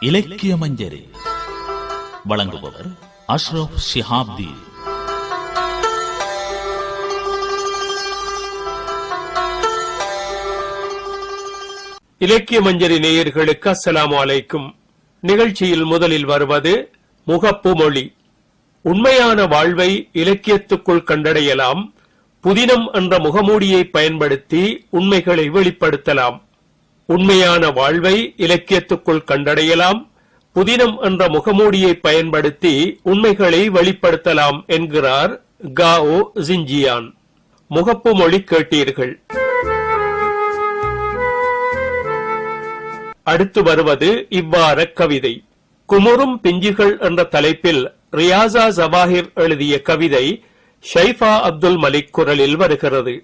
இலக்கிய மஞ்சரி வழங்குபவர் அஷ்ரப் ஷிஹாப்தி. இலக்கிய மஞ்சரி நேயர்களுக்கு அஸ்ஸலாமு அலைக்கும். நிகழ்ச்சியில் முதலில் வருவது முகப்பு மொழி. உண்மையான வாழ்வை இலக்கியத்துக்குள் கண்டடையலாம். புதினம் என்ற முகமூடியை பயன்படுத்தி உண்மைகளை வெளிப்படுத்தலாம். உண்மையான வாழ்வை இலக்கியத்துக்குள் கண்டடையலாம். புதினம் என்ற முகமூடியை பயன்படுத்தி உண்மைகளை வெளிப்படுத்தலாம் என்கிறார் காஓ ஜின்ஜியான். முகப்பு மொழி கேட்டீர்கள். அடுத்து வருவது இவ்வாற கவிதை. குமுறும் பிஞ்சுகள் என்ற தலைப்பில் ரியாசா ஜவாஹிர் எழுதிய கவிதை ஷைஃபா அப்துல் மலிக் குரலில் வருகிறது.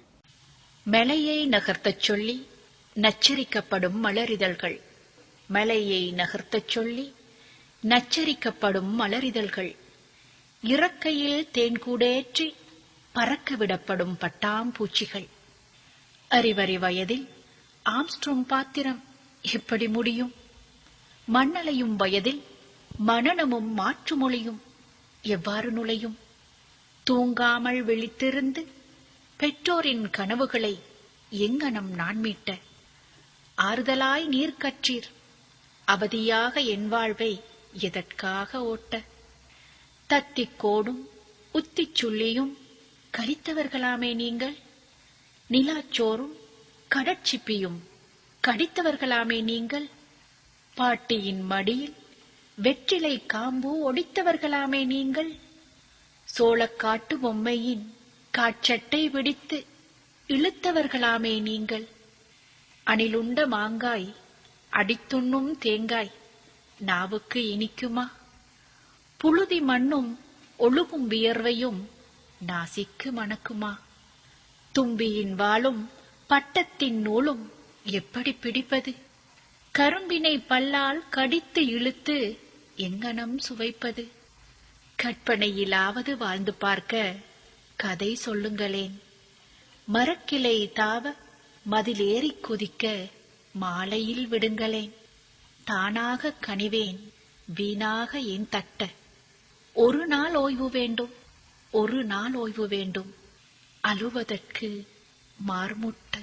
மலையை நகர்த்தச் சொல்லி நச்சரிக்கப்படும் மலரிதழ்கள், மலையை நகர்த்தச் சொல்லி நச்சரிக்கப்படும் மலரிதழ்கள், இறக்கையில் தேன்கூடேற்றி பறக்க விடப்படும் பட்டாம்பூச்சிகள். அறிவறி வயதில் ஆம்ஸ்ட்ரோங் பாத்திரம் எப்படி முடியும்? மண்ணலையும் வயதில் மனனமும் மாற்று மொழியும் எவ்வாறு நுழையும்? தூங்காமல் விழித்திருந்து பெற்றோரின் கனவுகளை எங்கனம் நான் மீட்ட? ஆறுதலாய் நீர் கற்றீர், அவதியாக என் வாழ்வை எதற்காக ஓட்ட? தத்திக்கோடும் உத்திச் சுள்ளியும் கழித்தவர்களாமே நீங்கள், நிலாச்சோறும் கடற்சிப்பியும் கடித்தவர்களாமே நீங்கள், பாட்டியின் மடியில் வெற்றிலை காம்பு ஒடித்தவர்களாமே நீங்கள், சோளக்காட்டு பொம்மையின் காட்சட்டை பிடித்து இழுத்தவர்களாமே நீங்கள், அணிலுண்ட மாங்காய் அடித்துண்ணும் தேங்காய் நாவுக்கு இனிக்குமா? புழுதி மண்ணும் ஒழுகும் வியர்வையும் நாசிக்கு மணக்குமா? தும்பியின் வாளும் பட்டத்தின் நூலும் எப்படி பிடிப்பது? கரும்பினை பல்லால் கடித்து இழுத்து எங்கனம் சுவைப்பது? கற்பனையிலாவது வாழ்ந்து பார்க்க கதை சொல்லுங்களேன். மரக்கிளை தாவ மதிலேறி குதிக்க மாலையில் விடுங்களேன். தானாக கனிவேன் வீணாக ஏன் தட்ட? ஒரு நாள் ஓய்வு வேண்டும், ஒரு நாள் ஓய்வு வேண்டும், அழுவதற்கு மார்முட்ட.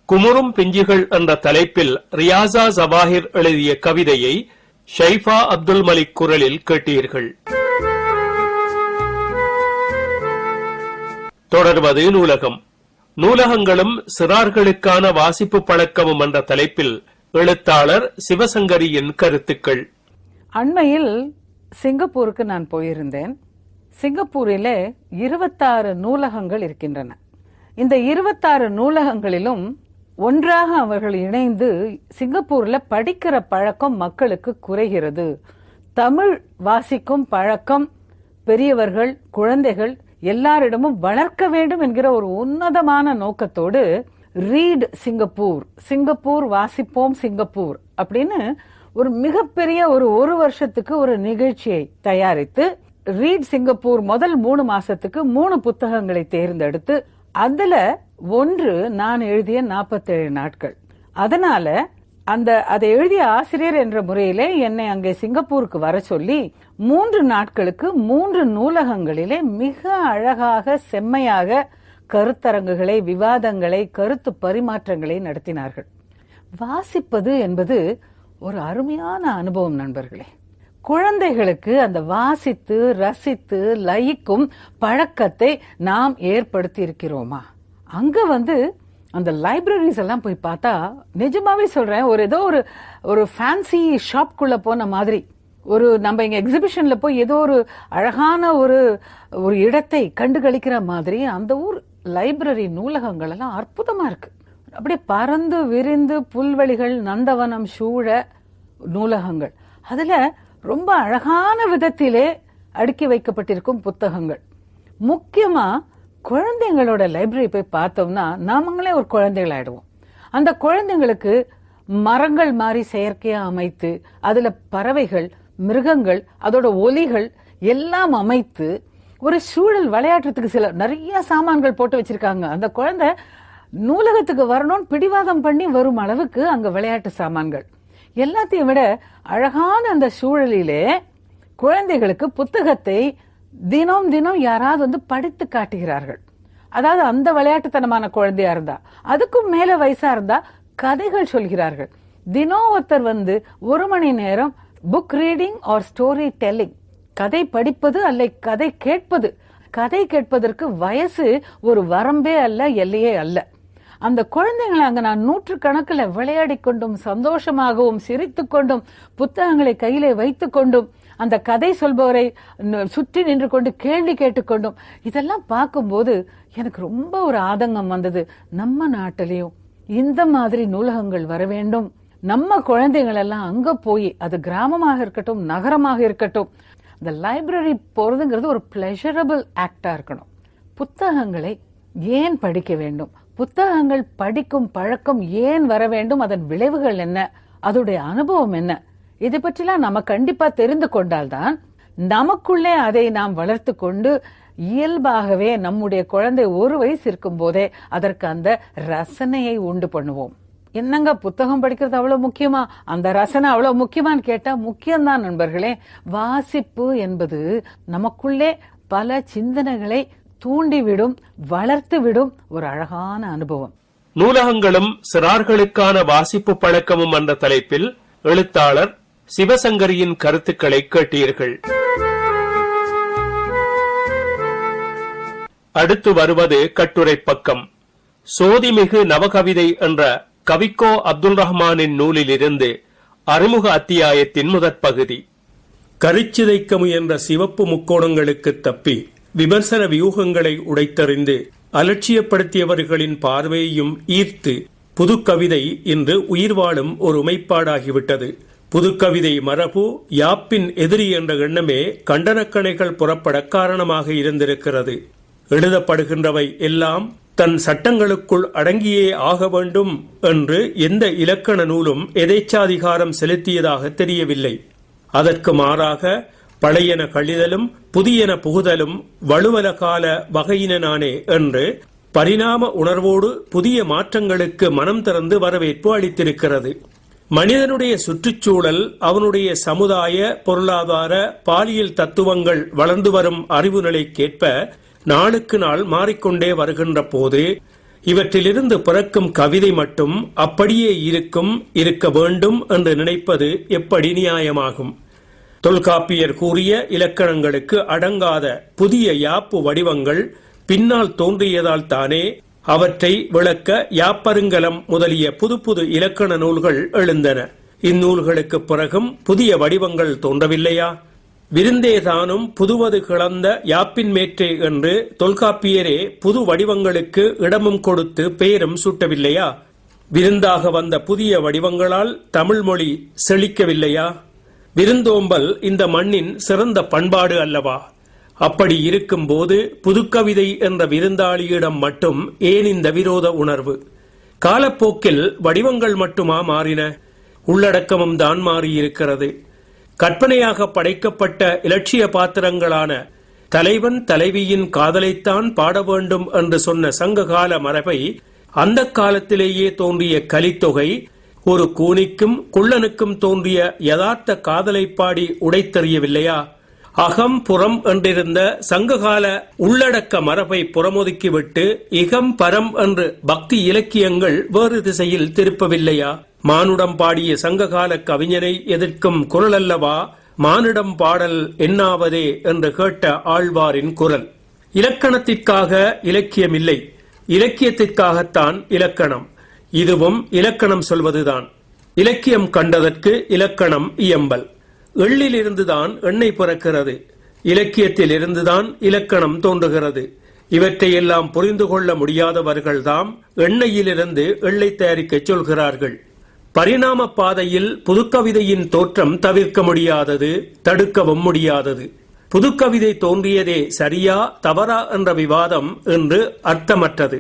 குமுறும் பிஞ்சுகள் என்ற தலைப்பில் ரியாசா ஜவாஹிர் எழுதிய கவிதையை ஷைஃபா அப்துல் மலிக் குரலில் கேட்டீர்கள். தொடர்வது நூலகம். நூலகங்களும் சிறார்களுக்கான வாசிப்பு பழக்கமும் என்ற தலைப்பில் எழுத்தாளர் சிவசங்கரியின் கருத்துக்கள். அண்மையில் சிங்கப்பூருக்கு நான் போயிருந்தேன். சிங்கப்பூரிலே 26 நூலகங்கள் இருக்கின்றன. இந்த 26 நூலகங்களிலும் ஒன்றாக அவர்கள் இணைந்து சிங்கப்பூர்ல படிக்கிற பழக்கம் மக்களுக்கு குறைகிறது. தமிழ் வாசிக்கும் பழக்கம் பெரியவர்கள் குழந்தைகள் எல்லாரிடமும் வளர்க்க வேண்டும் என்கிற ஒரு உன்னதமான நோக்கத்தோடு ரீட் சிங்கப்பூர், சிங்கப்பூர் வாசிப்போம் சிங்கப்பூர் அப்படின்னு ஒரு மிகப்பெரிய ஒரு வருஷத்துக்கு ஒரு நிகழ்ச்சியை தயாரித்து ரீட் சிங்கப்பூர் முதல் 3 மாசத்துக்கு 3 புத்தகங்களை தேர்ந்தெடுத்து அதுல ஒன்று நான் எழுதிய 47 நாட்கள். அதனால அதை எழுதிய ஆசிரியர் என்ற முறையிலே என்னை அங்கே சிங்கப்பூருக்கு வர சொல்லி 3 நாட்களுக்கு 3 நூலகங்களிலே மிக அழகாக செம்மையாக கருத்தரங்குகளை, விவாதங்களை, கருத்து பரிமாற்றங்களை நடத்தினார்கள். வாசிப்பது என்பது ஒரு அருமையான அனுபவம் நண்பர்களே. குழந்தைகளுக்கு அந்த வாசித்து ரசித்து லயிக்கும் பழக்கத்தை நாம் ஏற்படுத்தி இருக்கிறோமா? அங்க அந்த லைப்ரரிஸ் எல்லாம் போய் பார்த்தா நிஜமாவே சொல்றேன், ஏதோ ஒரு ஃபேன்சி ஷாப்குள்ள போன மாதிரி, நம்ம இங்க எக்ஸிபிஷன்ல போய் ஏதோ ஒரு அழகான ஒரு இடத்தை கண்டு களிக்கிற மாதிரி அந்த ஊர் லைப்ரரி நூலகங்கள் எல்லாம் அற்புதமா இருக்கு. அப்படியே பறந்து விரிந்து புல்வெளிகள் நந்தவனம் சூழ நூலகங்கள், அதுல ரொம்ப அழகான விதத்திலே அடுக்கி வைக்கப்பட்டிருக்கும் புத்தகங்கள். முக்கியமா குழந்தைங்களோட லைப்ரரி போய் பார்த்தோம்னா நாமங்களே ஒரு குழந்தைகள் ஆயிடுவோம். அந்த குழந்தைங்களுக்கு மரங்கள் மாதிரி செயற்கையா அமைத்து அதுல பறவைகள், மிருகங்கள், அதோட ஒலிகள் எல்லாம் அமைத்து ஒரு சூழல் விளையாட்டுறதுக்கு நிறைய சாமான்கள் போட்டு வச்சிருக்காங்க. அந்த குழந்தை நூலகத்துக்கு வரணும்னு பிடிவாதம் பண்ணி வரும் அளவுக்கு அங்க விளையாட்டு சாமான்கள். எல்லாத்தையும் விட அழகான அந்த சூழலிலே குழந்தைகளுக்கு புத்தகத்தை தினம் தினம் யாராவது வந்து படித்து காட்டுகிறார்கள். அதாவது அந்த விளையாட்டுத்தனமான குழந்தையா இருந்தா, அதுக்கும் மேல வயசா இருந்தா கதைகள் சொல்கிறார்கள். தினம் ஒருத்தர் வந்து 1 மணி நேரம் book reading or story telling, கதை படிப்பது அல்ல கதை கேட்பது. கதை கேட்பதற்கு வயசு ஒரு வரம்பே அல்ல, எல்லையே அல்ல. அந்த குழந்தைங்களை அங்க நான் 100கணக்கில் விளையாடி கொண்டும் சந்தோஷமாகவும் சிரித்து கொண்டும் புத்தகங்களை கையிலே வைத்துக் கொண்டும் அந்த கதை சொல்பவரை சுற்றி நின்று கொண்டு கேள்வி கேட்டுக்கொண்டும் இதெல்லாம் பார்க்கும்போது எனக்கு ரொம்ப ஒரு ஆதங்கம் வந்தது. நம்ம நாட்டிலையும் இந்த மாதிரி நூலகங்கள் வர வேண்டும். நம்ம குழந்தைகள் எல்லாம் அங்க போய், அது கிராமமாக இருக்கட்டும் நகரமாக இருக்கட்டும், இந்த லைப்ரரி போறதுங்கிறது ஒரு பிளஷரபிள் ஆக்டா இருக்கணும். புத்தகங்களை ஏன் படிக்க வேண்டும், புத்தகங்கள் படிக்கும் பழக்கம் ஏன் வர வேண்டும், அதன் விளைவுகள் என்ன, அதோடைய அனுபவம் என்ன, இதை பற்றிலாம் நம்ம கண்டிப்பா தெரிந்து கொண்டால்தான் நமக்குள்ளே அதை நாம் வளர்த்து கொண்டு இயல்பாகவே நம்முடைய குழந்தை 1 வயசு இருக்கும் போதே அதற்கு அந்த ரசனையை உண்டு பண்ணுவோம். என்னங்க புத்தகம் படிக்கிறது அவ்வளவு முக்கியமா, அந்த ரசனை அவ்வளவு முக்கியமான்னு கேட்டா முக்கியம்தான் நண்பர்களே. வாசிப்பு என்பது நமக்குள்ளே பல சிந்தனைகளை தூண்டிவிடும், வளர்த்து விடும் ஒரு அழகான அனுபவம். நூலகங்களும் சிறார்களுக்கான வாசிப்பு பழக்கமும் என்ற தலைப்பில் எழுத்தாளர் சிவசங்கரியின் கருத்துக்களை கேட்டீர்கள். அடுத்து வருவது கட்டுரை பக்கம். சோதிமிகு நவகவிதை என்ற கவிக்கோ அப்துல் ரஹ்மானின் நூலிலிருந்து அறிமுக அத்தியாயத்தின் முதற் பகுதி. கரிச்சிதைக்க முயன்ற சிவப்பு முக்கோணங்களுக்கு தப்பி விமர்சன வியூகங்களை உடைத்தறிந்து அலட்சியப்படுத்தியவர்களின் பார்வையையும் ஈர்த்து புதுக்கவிதை இன்று உயிர் வாழும் ஒரு உமைப்பாடாகிவிட்டது. புதுக்கவிதை மரபு யாப்பின் எதிரி என்ற எண்ணமே கண்டனக்கணைகள் புறப்பட காரணமாக இருந்திருக்கிறது. எழுதப்படுகின்றவை எல்லாம் தன் சட்டங்களுக்குள் அடங்கியே ஆக வேண்டும் என்று எந்த இலக்கண நூலும் எதேச்சாதிகாரம் செலுத்தியதாக தெரியவில்லை. அதற்கு மாறாக பழையன கழிதலும் புதியன புகுதலும் வலுவல கால வகையினானே என்று பரிணாம உணர்வோடு புதிய மாற்றங்களுக்கு மனம் திறந்து வரவேற்பு அளித்திருக்கிறது. மனிதனுடைய சுற்றுச்சூழல், அவனுடைய சமுதாய பொருளாதார பாலியல் தத்துவங்கள் வளர்ந்து வரும் அறிவு நிலைக்கேற்ப நாளுக்கு நாள் மாறிக்கொண்டே வருகின்ற போது இவற்றிலிருந்து பிறக்கும் கவிதை மட்டும் அப்படியே இருக்க வேண்டும் என்று நினைப்பது எப்படி நியாயமாகும்? தொல்காப்பியர் கூறிய இலக்கணங்களுக்கு அடங்காத புதிய யாப்பு வடிவங்கள் பின்னால் தோன்றியதால் தானே அவற்றை விளக்க யாப்பருங்கலம் முதலிய புது புது இலக்கண நூல்கள் எழுந்தன. இந்நூல்களுக்கு பிறகும் புதிய வடிவங்கள் தோன்றவில்லையா? விருந்தேதானும் புதுவது கிளந்த யாப்பின் மேற்றே என்று தொல்காப்பியரே புது வடிவங்களுக்கு இடமும் கொடுத்து பெயரும் சூட்டவில்லையா? விருந்தாக வந்த புதிய வடிவங்களால் தமிழ் மொழி செழிக்கவில்லையா? விருந்தோம்பல் இந்த மண்ணின் சிறந்த பண்பாடு அல்லவா? அப்படி இருக்கும்போது புதுக்கவிதை என்ற விருந்தாளியிடம் மட்டும் ஏன் இந்த விரோத உணர்வு? காலப்போக்கில் வடிவங்கள் மட்டுமா மாறின? உள்ளடக்கமும் தான் மாறியிருக்கிறது. கற்பனையாக படைக்கப்பட்ட இலட்சிய பாத்திரங்களான தலைவன் தலைவியின் காதலைத்தான் பாட வேண்டும் என்று சொன்ன சங்ககால மரபை அந்த காலத்திலேயே தோன்றிய கலித்தொகை ஒரு கூனிக்கும் குள்ளனுக்கும் தோன்றிய யதார்த்த காதலை பாடி உடைத்தெறியவில்லையா? அகம் புறம் என்றிருந்த சங்ககால உள்ளடக்க மரபை புறமொதுக்கிவிட்டு இகம் பரம் என்று பக்தி இலக்கியங்கள் வேறு திசையில் திருப்பவில்லையா? மானுடம் பாடிய சங்ககால கவிஞனை எதிர்க்கும் குரல் அல்லவா மானிடம் பாடல் என்னாவதே என்று கேட்ட ஆழ்வாரின் குரல். இலக்கணத்திற்காக இலக்கியம் இல்லை, இலக்கியத்திற்காகத்தான் இலக்கணம். இதுவும் இலக்கணம் சொல்வதுதான். இலக்கியம் கண்டதற்கு இலக்கணம் இயம்பல். எள்ளிலிருந்துதான் எண்ணெய் பிறக்கிறது, இலக்கியத்தில் இருந்துதான் இலக்கணம் தோன்றுகிறது. இவற்றையெல்லாம் புரிந்து கொள்ள முடியாதவர்கள்தாம் எண்ணெயிலிருந்து எள்ளை தயாரிக்க சொல்கிறார்கள். பரிணாம பாதையில் புதுக்கவிதையின் தோற்றம் தவிர்க்க முடியாதது, தடுக்கவும் முடியாதது. புதுக்கவிதை தோன்றியதே சரியா தவறா என்ற விவாதம் என்று அர்த்தமற்றது.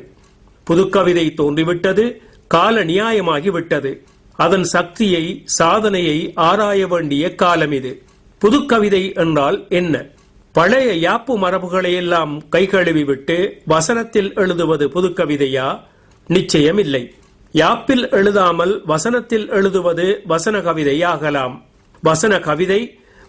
புதுக்கவிதை தோன்றிவிட்டது, கால நியாயமாகிவிட்டது. அதன் சக்தியை சாதனையை ஆராய வேண்டிய காலம் இது. புதுக்கவிதை என்றால் என்ன? பழைய யாப்பு மரபுகளையெல்லாம் கைகழுவிவிட்டு வசனத்தில் எழுதுவது புதுக்கவிதையா? நிச்சயமில்லை. யாப்பில் எழுதாமல் வசனத்தில் எழுதுவது வசன கவிதையாகலாம். வசன கவிதை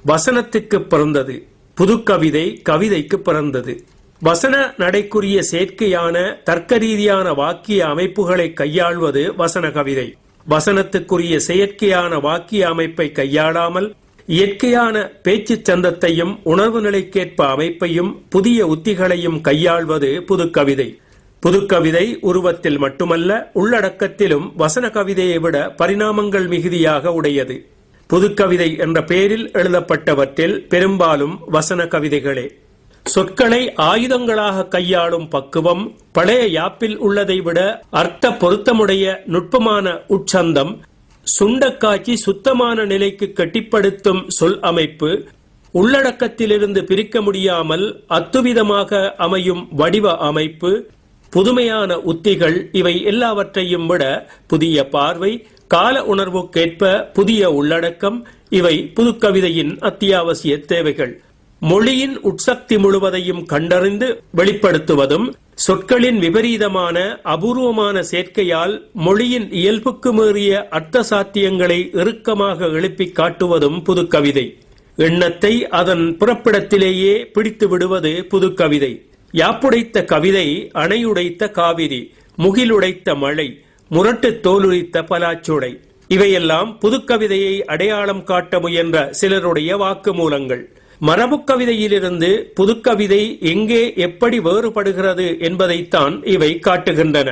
வசனத்துக்கு பிறந்தது, புதுக்கவிதை கவிதைக்கு பிறந்தது. வசன நடைக்குரிய செயற்கையான தர்க்க ரீதியான வாக்கிய அமைப்புகளை கையாள்வது வசன கவிதை. வசனத்துக்குரிய செயற்கையான வாக்கிய அமைப்பை கையாளாமல் இயற்கையான பேச்சு சந்தத்தையும் உணர்வு நிலைக்கேற்ப அமைப்பையும் புதிய உத்திகளையும் கையாள்வது புதுக்கவிதை. புதுக்கவிதை உருவத்தில் மட்டுமல்ல, உள்ளடக்கத்திலும் வசன கவிதையை விட பரிணாமங்கள் மிகுதியாக உடையது. புதுக்கவிதை என்ற பெயரில் எழுதப்பட்டவற்றில் பெரும்பாலும் வசன கவிதைகளே. சொற்களை ஆயுதங்களாக கையாளும் பக்குவம், பழைய யாப்பில் உள்ளதை விட அர்த்த பொருத்தமுடைய நுட்பமான உட்சந்தம், சுண்டக்காட்சி சுத்தமான நிலைக்கு கட்டிப்படுத்தும் சொல் அமைப்பு, உள்ளடக்கத்திலிருந்து பிரிக்க முடியாமல் அத்துவிதமாக அமையும் வடிவ அமைப்பு, புதுமையான உத்திகள், இவை எல்லாவற்றையும் விட புதிய பார்வை, கால உணர்வுக்கேற்ப புதிய உள்ளடக்கம், இவை புதுக்கவிதையின் அத்தியாவசிய தேவைகள். மொழியின் உட்சக்தி முழுவதையும் கண்டறிந்து வெளிப்படுத்துவதும், சொற்களின் விபரீதமான அபூர்வமான சேர்க்கையால் மொழியின் இயல்புக்கு மீறிய அர்த்த சாத்தியங்களை இறுக்கமாக எழுப்பிக் காட்டுவதும் புதுக்கவிதை. எண்ணத்தை அதன் புறப்பிடத்திலேயே பிடித்து விடுவது புதுக்கவிதை. யாப்புடைத்த கவிதை அணையுடைத்த காவிரி, முகிலுடைத்த மழை, முரட்டு தோலுரித்த பலாச்சுடை, இவையெல்லாம் புதுக்கவிதையை அடையாளம் காட்ட முயன்ற சிலருடைய வாக்குமூலங்கள். மரபு கவிதையிலிருந்து புதுக்கவிதை எங்கே எப்படி வேறுபடுகிறது என்பதைத்தான் இவை காட்டுகின்றன.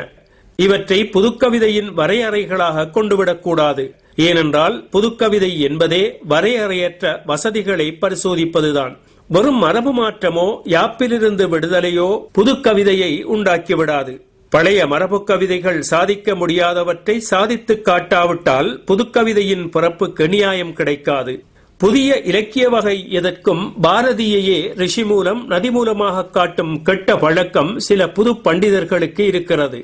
இவற்றை புதுக்கவிதையின் வரையறைகளாக கொண்டுவிடக்கூடாது. ஏனென்றால் புதுக்கவிதை என்பதே வரையறையற்ற வசதிகளை பரிசோதிப்பதுதான். வெறும் மரபு மாற்றமோ யாப்பிலிருந்து விடுதலையோ புதுக்கவிதையை உண்டாக்கிவிடாது. பழைய மரபு கவிதைகள் சாதிக்க முடியாதவற்றை சாதித்து காட்டாவிட்டால் புதுக்கவிதையின் பிறப்புக்கு நியாயம் கிடைக்காது. புதிய இலக்கிய வகை எதற்கும் பாரதியையே ரிஷி மூலம் நதி மூலமாக காட்டும் கெட்ட பழக்கம் சில புது பண்டிதர்களுக்கு இருக்கிறது.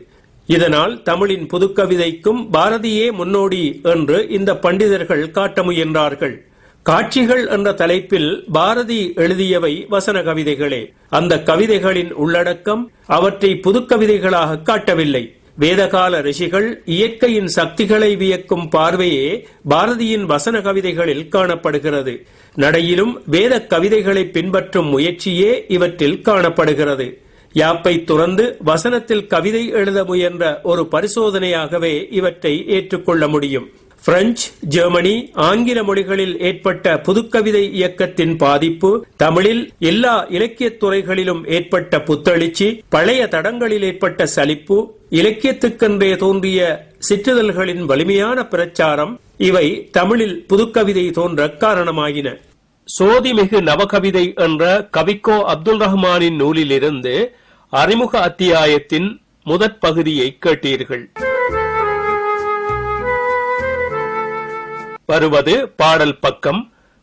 இதனால் தமிழின் புதுக்கவிதைக்கும் பாரதியே முன்னோடி என்று இந்த பண்டிதர்கள் காட்ட முயன்றார்கள். காட்சிகள் என்ற தலைப்பில் பாரதி எழுதியவை வசன கவிதைகளே. அந்த கவிதைகளின் உள்ளடக்கம் அவற்றை புதுக்கவிதைகளாக காட்டவில்லை. வேதகால ரிஷிகள் இயற்கையின் சக்திகளை வியக்கும் பார்வையே பாரதியின் வசன கவிதைகளில் காணப்படுகிறது. நடையிலும் வேத கவிதைகளை பின்பற்றும் முயற்சியே இவற்றில் காணப்படுகிறது. யாப்பை துறந்து வசனத்தில் கவிதை எழுத முயன்ற ஒரு பரிசோதனையாகவே இவற்றை ஏற்றுக்கொள்ள முடியும். பிரெஞ்சு, ஜெர்மனி, ஆங்கில மொழிகளில் ஏற்பட்ட புதுக்கவிதை இயக்கத்தின் பாதிப்பு, தமிழில் எல்லா இலக்கியத் துறைகளிலும் ஏற்பட்ட புத்தெழுச்சி, பழைய தடங்களில் ஏற்பட்ட சலிப்பு, இலக்கியத்துக்கென்றே தோன்றிய சிற்றிதழ்களின் வலிமையான பிரச்சாரம், இவை தமிழில் புதுக்கவிதை தோன்ற காரணமாயின. சோதிமிகு நவகவிதை என்ற கவிக்கோ அப்துல் ரஹ்மானின் நூலிலிருந்து அறிமுக அத்தியாயத்தின் முதற் பகுதியை கேட்டீர்கள். வருவது பாடல் பக்கம்.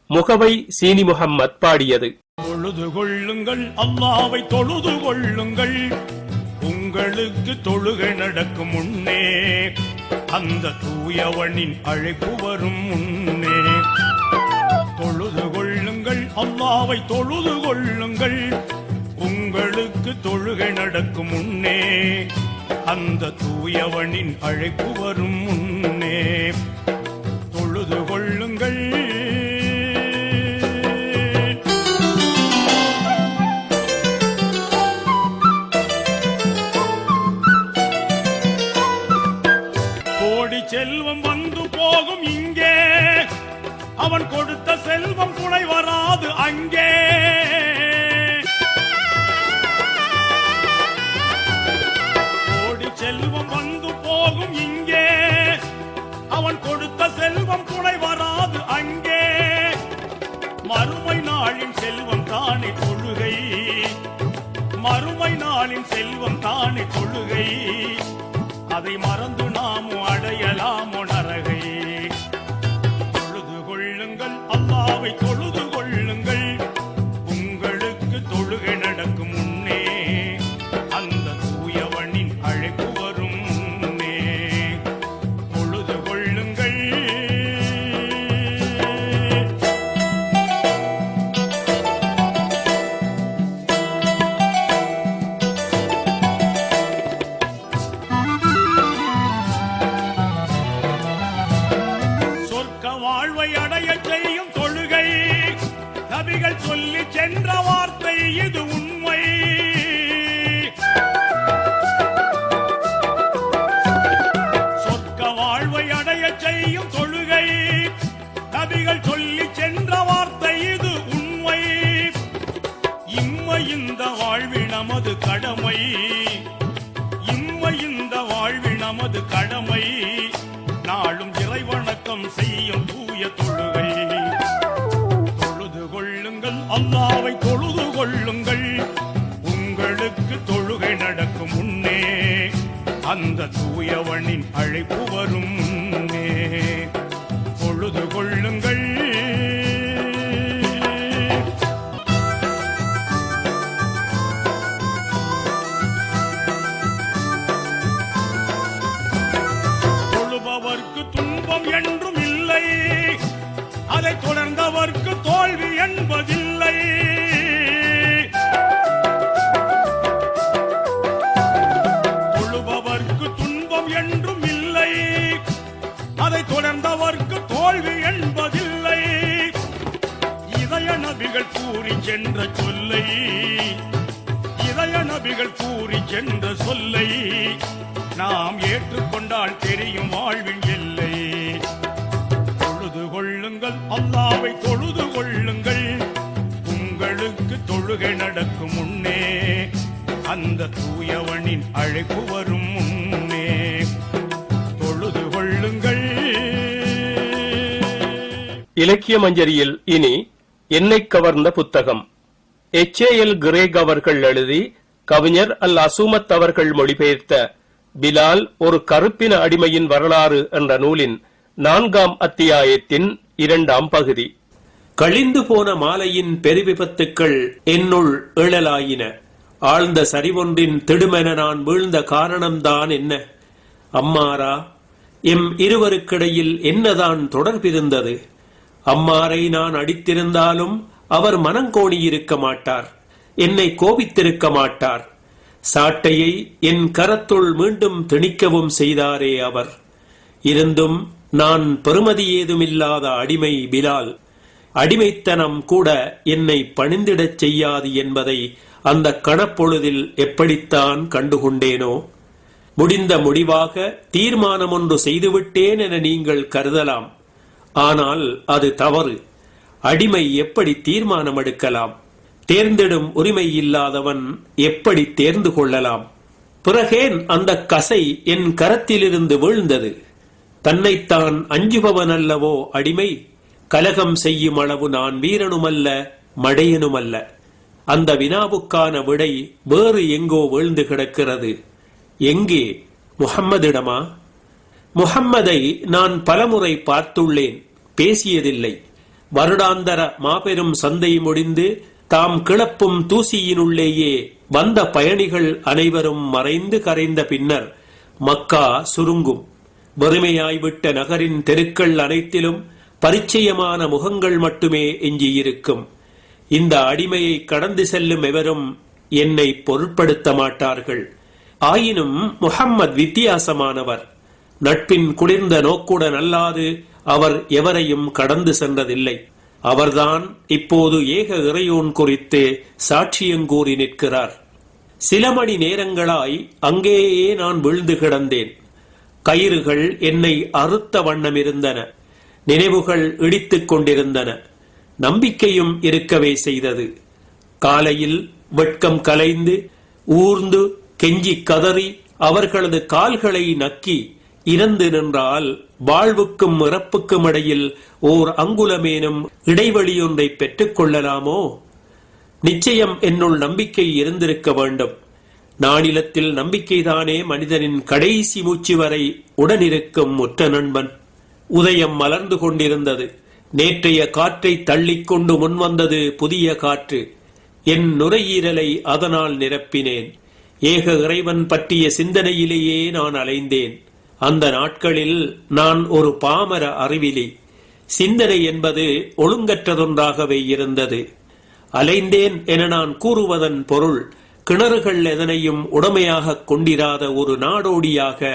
முகவை சீனி முகம்மது பாடியது. தொழுது கொள்ளுங்கள், அல்லாஹ்வை தொழுது கொள்ளுங்கள், உங்களுக்கு தொழுகை நடக்கும் முன்னே அந்த தூயவனின் அழைப்பு வரும் முன்னே. தொழுது கொள்ளுங்கள், அல்லாஹ்வை தொழுது கொள்ளுங்கள், உங்களுக்கு தொழுகை நடக்கும் முன்னே அந்த தூயவனின் அழைப்பு வரும் முன்னே. தொழுது கொள்ளுங்கள். கோடி செல்வம் வந்து போகும் இங்கே, அவன் கொடுத்த செல்வம் துணை வராது அங்கே. கோடி செல்வம் வந்து போகும் இங்கே, அவன் கொடுத்த செல்வம் துணை வராது அங்கே. மறுமை நாளின் செல்வம் தானே தொழுகை, மறுமை நாளின் செல்வம் தானே தொழுகை, அதை மறந்து நாமும் அடையலாமோ நரகை. தொழுது கொள்ளுங்கள், அல்லாஹ்வை தொழுது கொள்ளுங்கள், உங்களுக்கு தொழுகை நடக்கும் முன்னே அந்த தூயவனின் அழைப்பு வரும் முன்னே. தொழுது கொள்ளுங்கள். கடமை, இம்மை இந்த வாழ்வில் நமது கடமை, நாளும் இறைவணக்கம் செய்யும் தூய தொழுகை. தொழுது கொள்ளுங்கள், அல்லாஹ்வை தொழுது கொள்ளுங்கள், உங்களுக்கு தொழுகை நடக்கும் முன்னே அந்த தூயவனின் அழைப்பு வரும் முன்னே. தொழுது கொள்ளுங்கள். தொழுபவர்க்கு துன்பம் என்றும் இல்லை, அதை தொடர்ந்தவர்க்கு தோல்வி என்பதில்லை. தொழுபவர்க்கு துன்பம் என்றும் இல்லை, அதை தொடர்ந்தவர்க்கு தோல்வி என்பதில்லை. இதய நபிகள் கூறி சென்ற சொல்லை, இதய நபிகள் கூறி சென்ற சொல்லை நாம் ஏற்றுக்கொண்டால் தெரியும் வாழ்வின் எல்லை. தொழுது கொள்ளுங்கள், அல்லாஹ்வை தொழுது கொள்ளுங்கள், உங்களுக்கு தொழுகை நடக்கும் முன்னே அந்த தூயவனின் அழைப்பு வரும் முன்னே. தொழுது கொள்ளுங்கள். இலக்கிய மஞ்சரியில் இனி என்னை கவர்ந்த புத்தகம். எச்.ஏ.எல். கிரேக் அவர்கள் எழுதி கவிஞர் அல் அசூமத் அவர்கள் மொழிபெயர்த்த பிலால் ஒரு கருப்பின அடிமையின் வரலாறு என்ற நூலின் 4ஆம் அத்தியாயத்தின் 2ஆம் பகுதி. கழிந்து போன மாலையின் பெருவிபத்துக்கள் என்னுள் எழலாயின. ஆழ்ந்த சரிவொன்றின் திடுமென நான் வீழ்ந்த காரணம்தான் என்ன? அம்மாரா, எம் இருவருக்கிடையில் என்னதான் தொடர்பிருந்தது? அம்மாரை நான் அடித்திருந்தாலும் அவர் மனங்கோணியிருக்க மாட்டார், என்னை கோபித்திருக்க மாட்டார். சாட்டையை என் கரத்துள் மீண்டும் திணிக்கவும் செய்தாரே அவர். இருந்தும் நான் பெறுமதி ஏதுமில்லாத அடிமை பிலால். அடிமைத்தனம் கூட என்னை பணிந்திடச் செய்யாது என்பதை அந்த கணப்பொழுதில் எப்படித்தான் கண்டுகொண்டேனோ? முடிந்த முடிவாக தீர்மானம் ஒன்று செய்துவிட்டேன் என நீங்கள் கருதலாம். ஆனால் அது தவறு. அடிமை எப்படி தீர்மானம் எடுக்கலாம்? தேர்ந்தெடும் உரிமை இல்லாதவன் எப்படி தேர்ந்து கொள்ளலாம்? பிறகேன் அந்த கசை என் கரத்திலிருந்து வீழ்ந்தது? தன்னைத்தான் அஞ்சுபவன் அல்லவோ அடிமை? கலகம் செய்யும் அளவு நான் வீரனுமல்ல, மடையனுமல்ல. அந்த வினாவுக்கான விடை வேறு எங்கோ வீழ்ந்து கிடக்கிறது. எங்கே? முஹம்மதிடமா? முஹம்மதை நான் பலமுறை பார்த்துள்ளேன், பேசியதில்லை. வருடாந்தர மாபெரும் சந்தை முடிந்து தாம் கிளப்பும் தூசியினுள்ளேயே வந்த பயணிகள் அனைவரும் மறைந்து கரைந்த பின்னர் மக்கா சுருங்கும். வெறுமையாய்விட்ட நகரின் தெருக்கள் அனைத்திலும் பரிச்சயமான முகங்கள் மட்டுமே எஞ்சியிருக்கும். இந்த அடிமையை கடந்து செல்லும் எவரும் என்னை பொருட்படுத்த மாட்டார்கள். ஆயினும் முஹம்மத் வித்தியாசமானவர். நட்பின் குளிர்ந்த நோக்குடன் அல்லாது அவர் எவரையும் கடந்து சென்றதில்லை. அவர்தான் இப்போது ஏக இறையோன் குறித்து சாட்சியங்கூறி நிற்கிறார். சில மணி நேரங்களாய் அங்கேயே நான் விழுந்து கிடந்தேன். கயிறுகள் என்னை அறுத்த வண்ணம் இருந்தன. நினைவுகள் இடித்துக் கொண்டிருந்தன. நம்பிக்கையும் இருக்கவே செய்தது. காலையில் வெட்கம் கலைந்து ஊர்ந்து கெஞ்சி கதறி அவர்களது கால்களை நக்கி இறந்து நின்றால் வாழ்வுக்கும் இறப்புக்கும் இடையில் ஓர் அங்குலமேனும் இடைவெளியொன்றை பெற்றுக் கொள்ளலாமோ? நிச்சயம் என்னுள் நம்பிக்கை இருந்திருக்க வேண்டும். நானிலத்தில் நம்பிக்கைதானே மனிதனின் கடைசி மூச்சு வரை உடனிருக்கும் உற்ற நண்பன். உதயம் மலர்ந்து கொண்டிருந்தது. நேற்றைய காற்றை தள்ளிக்கொண்டு முன்வந்தது புதிய காற்று. என் நுரையீரலை அதனால் நிரப்பினேன். ஏக இறைவன் பற்றிய சிந்தனையிலேயே நான் அலைந்தேன். அந்த நாட்களில் நான் ஒரு பாமர அறிவிலி. சிந்தனை என்பது ஒழுங்கற்றதொன்றாகவே இருந்தது. அலைந்தேன் என நான் கூறுவதன் பொருள் கிணறுகள் எதனையும் உடமையாக கொண்டிராத ஒரு நாடோடியாக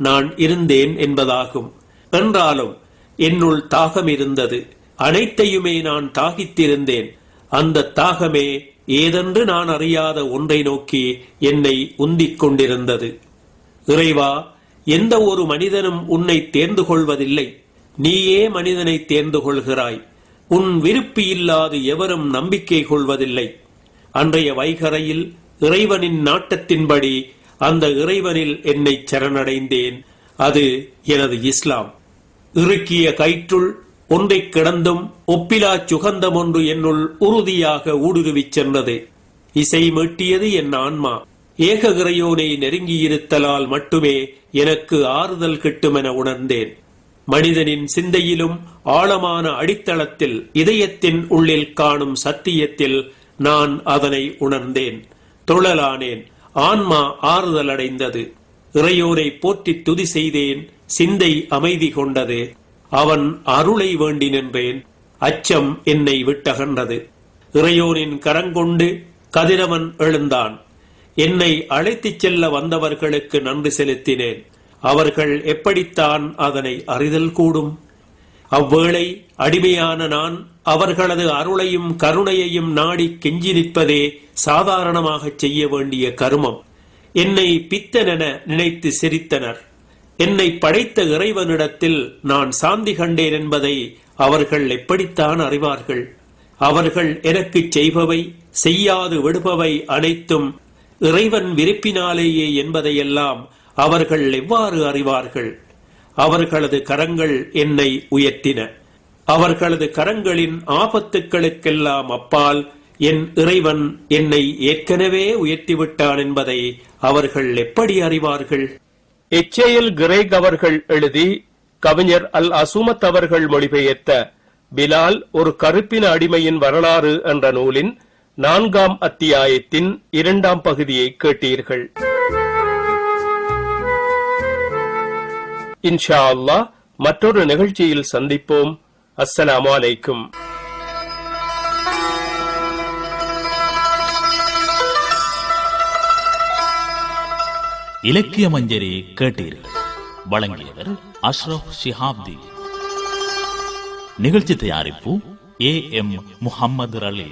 நான் இருந்தேன் என்பதாகும். என்றாலும் என்னுள் தாகம் இருந்தது. அனைத்தையுமே நான் தாகித்திருந்தேன். அந்த தாகமே ஏதென்று நான் அறியாத ஒன்றை நோக்கி என்னை உந்திக் கொண்டிருந்தது. இறைவா, எந்த ஒரு மனிதனும் உன்னை தேர்ந்து கொள்வதில்லை. நீயே மனிதனை தேர்ந்து கொள்கிறாய். உன் விருப்பு இல்லாது எவரும் நம்பிக்கை கொள்வதில்லை. அன்றைய வைகரையில் இறைவனின் நாட்டத்தின்படி அந்த இறைவனில் என்னை சரணடைந்தேன். அது எனது இஸ்லாம். இறுக்கிய கயிற்றுள் ஒன்றை கிடந்தும் ஒப்பிலா சுகந்தம் ஒன்று என்னுள் உறுதியாக ஊடுருவிச் சென்றது. இசை மீட்டியது என் ஆன்மா. ஏக இறையோனை நெருங்கியிருத்தலால் மட்டுமே எனக்கு ஆறுதல் கிட்டுமென உணர்ந்தேன். மனிதனின் சிந்தையிலும் ஆழமான அடித்தளத்தில் இதயத்தின் உள்ளில் காணும் சத்தியத்தில் நான் அதனை உணர்ந்தேன். தொழலானேன். ஆன்மா ஆறுதல் அடைந்தது. இறையோனை போற்றி துதி செய்தேன். சிந்தை அமைதி கொண்டது. அவன் அருளை வேண்டி நின்றேன். அச்சம் என்னை விட்டகன்றது. இறையோனின் கரங்கொண்டு கதிரவன் எழுந்தான். என்னை அழைத்துச் செல்ல வந்தவர்களுக்கு நன்றி செலுத்தினேன். அவர்கள் எப்படித்தான் அதனை அறிதல் கூடும்? அவ்வேளை அடிமையான நான் அவர்களது அருளையும் கருணையையும் நாடி கெஞ்சி நிற்பதே சாதாரணமாக செய்ய வேண்டிய கருமம். என்னை பித்தனென நினைத்து சிரித்தனர். என்னை படைத்த இறைவனிடத்தில் நான் சாந்தி கண்டேன் என்பதை அவர்கள் எப்படித்தான் அறிவார்கள்? அவர்கள் எனக்கு செய்பவை, செய்யாது விடுபவை அனைத்தும் இறைவன் விருப்பினாலேயே என்பதையெல்லாம் அவர்கள் எவ்வாறு அறிவார்கள்? அவர்களது கரங்கள் என்னை உயர்த்தின. அவர்களது கரங்களின் ஆபத்துக்களுக்கெல்லாம் அப்பால் என் இறைவன் என்னை ஏற்கனவே உயர்த்திவிட்டான் என்பதை அவர்கள் எப்படி அறிவார்கள்? எச்ஏஎல் கிரேக் அவர்கள் எழுதி கவிஞர் அல் அசூமத் அவர்கள் மொழிபெயர்த்த பிலால் ஒரு கருப்பின அடிமையின் வரலாறு என்ற நூலின் 4ஆம் அத்தியாயத்தின் 2ஆம் பகுதியை கேட்டீர்கள். இன்ஷா அல்லாஹ் மற்றொரு நிகழ்ச்சியில் சந்திப்போம். அஸ்ஸலாமு அலைக்கும். இலக்கிய மஞ்சரி கேட்டீர்கள். வழங்கியவர் அஷ்ரப் ஷிஹாப்தி. நிகழ்ச்சி தயாரிப்பு AM முஹம்மது அலி.